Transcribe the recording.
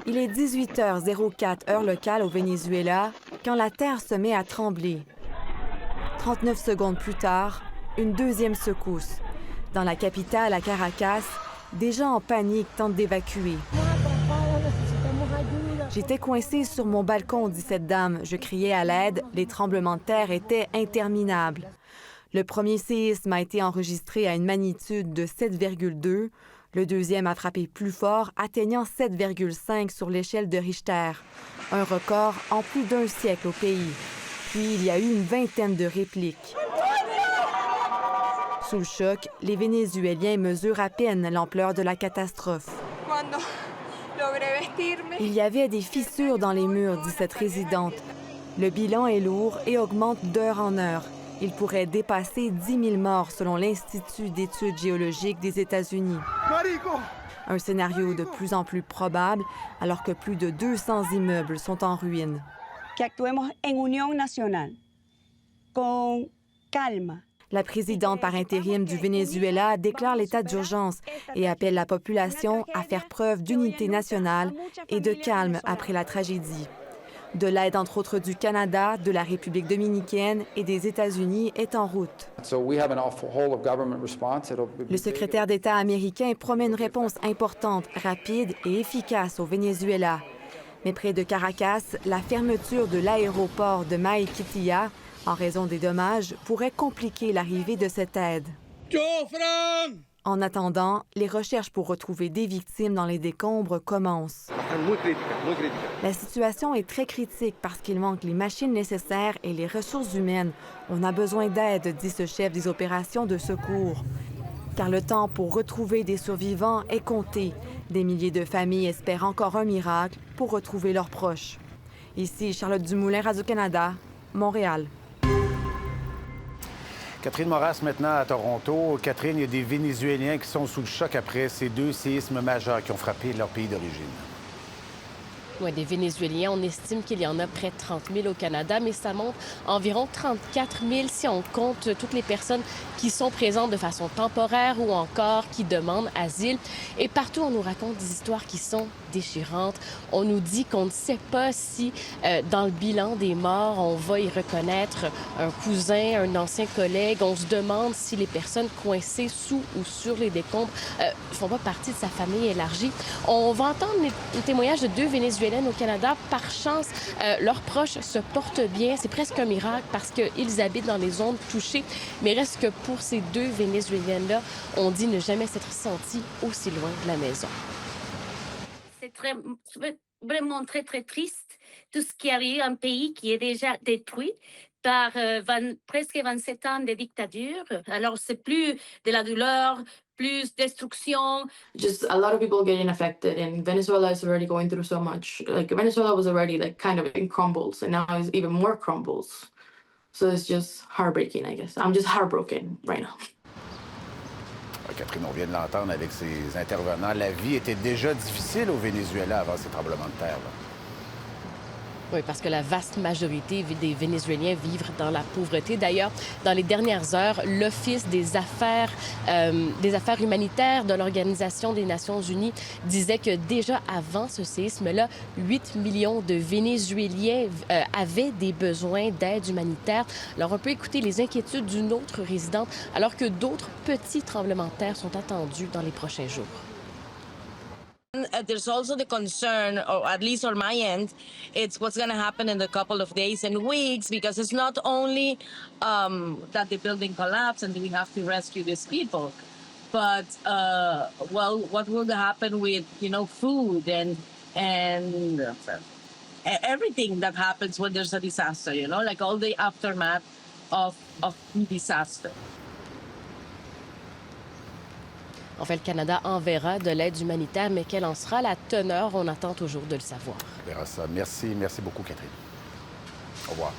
Il est 18h04 heure locale au Venezuela quand la terre se met à trembler. 39 secondes plus tard, une deuxième secousse. Dans la capitale, à Caracas, des gens en panique tentent d'évacuer. J'étais coincée sur mon balcon, dit cette dame. Je criais à l'aide. Les tremblements de terre étaient interminables. Le premier séisme a été enregistré à une magnitude de 7,2. Le deuxième a frappé plus fort, atteignant 7,5 sur l'échelle de Richter. Un record en plus d'un siècle au pays. Puis, il y a eu une vingtaine de répliques. Sous le choc, les Vénézuéliens mesurent à peine l'ampleur de la catastrophe. Il y avait des fissures dans les murs, dit cette résidente. Le bilan est lourd et augmente d'heure en heure. Il pourrait dépasser 10 000 morts selon l'Institut d'études géologiques des États-Unis. Un scénario de plus en plus probable alors que plus de 200 immeubles sont en ruine. Qu'actuemos en unión nacional, con calma. La présidente par intérim du Venezuela déclare l'état d'urgence et appelle la population à faire preuve d'unité nationale et de calme après la tragédie. De l'aide, entre autres, du Canada, de la République dominicaine et des États-Unis est en route. Le secrétaire d'État américain promet une réponse importante, rapide et efficace au Venezuela. Mais près de Caracas, la fermeture de l'aéroport de Maiquetía, en raison des dommages, pourrait compliquer l'arrivée de cette aide. En attendant, les recherches pour retrouver des victimes dans les décombres commencent. La situation est très critique parce qu'il manque les machines nécessaires et les ressources humaines. On a besoin d'aide, dit ce chef des opérations de secours. Car le temps pour retrouver des survivants est compté. Des milliers de familles espèrent encore un miracle pour retrouver leurs proches. Ici, Charlotte Dumoulin, Radio-Canada, Montréal. Catherine Moras, maintenant à Toronto. Catherine, il y a des Vénézuéliens qui sont sous le choc après ces deux séismes majeurs qui ont frappé leur pays d'origine. Oui, des Vénézuéliens, on estime qu'il y en a près de 30 000 au Canada, mais ça monte environ 34 000 si on compte toutes les personnes qui sont présentes de façon temporaire ou encore qui demandent asile. Et partout, on nous raconte des histoires qui sont déchirantes. On nous dit qu'on ne sait pas si dans le bilan des morts, on va y reconnaître un cousin, un ancien collègue. On se demande si les personnes coincées sous ou sur les décombres ne font pas partie de sa famille élargie. On va entendre les témoignages de deux Vénézuéliens au Canada. Par chance, leurs proches se portent bien. C'est presque un miracle parce qu'ils habitent dans les zones touchées. Mais reste que pour ces deux Vénézuéliennes-là, on dit ne jamais s'être sentis aussi loin de la maison. C'est vraiment très, très triste tout ce qui arrive à un pays qui est déjà détruit par presque 27 ans de dictature. Alors, c'est plus de la douleur, plus destruction. Just a lot of people getting affected, and Venezuela is already going through so much. Like, Venezuela was already like kind of in crumbles, and now it's even more crumbles. So it's just heartbreaking, I guess. I'm just heartbroken right now. Catherine, on vient de l'entendre avec ses intervenants. La vie était déjà difficile au Venezuela avant ces tremblements de terre, là. Oui, parce que la vaste majorité des Vénézuéliens vivent dans la pauvreté. D'ailleurs, dans les dernières heures, l'Office des affaires humanitaires de l'Organisation des Nations unies disait que déjà avant ce séisme-là, 8 millions de Vénézuéliens avaient des besoins d'aide humanitaire. Alors, on peut écouter les inquiétudes d'une autre résidente, alors que d'autres petits tremblements de terre sont attendus dans les prochains jours. There's also the concern, or at least on my end, it's what's going to happen in a couple of days and weeks, because it's not only that the building collapsed and we have to rescue these people, but well, what will happen with food and everything that happens when there's a disaster, like all the aftermath of disaster. En fait, le Canada enverra de l'aide humanitaire, mais quelle en sera la teneur? On attend toujours de le savoir. On verra ça. Merci beaucoup, Catherine. Au revoir.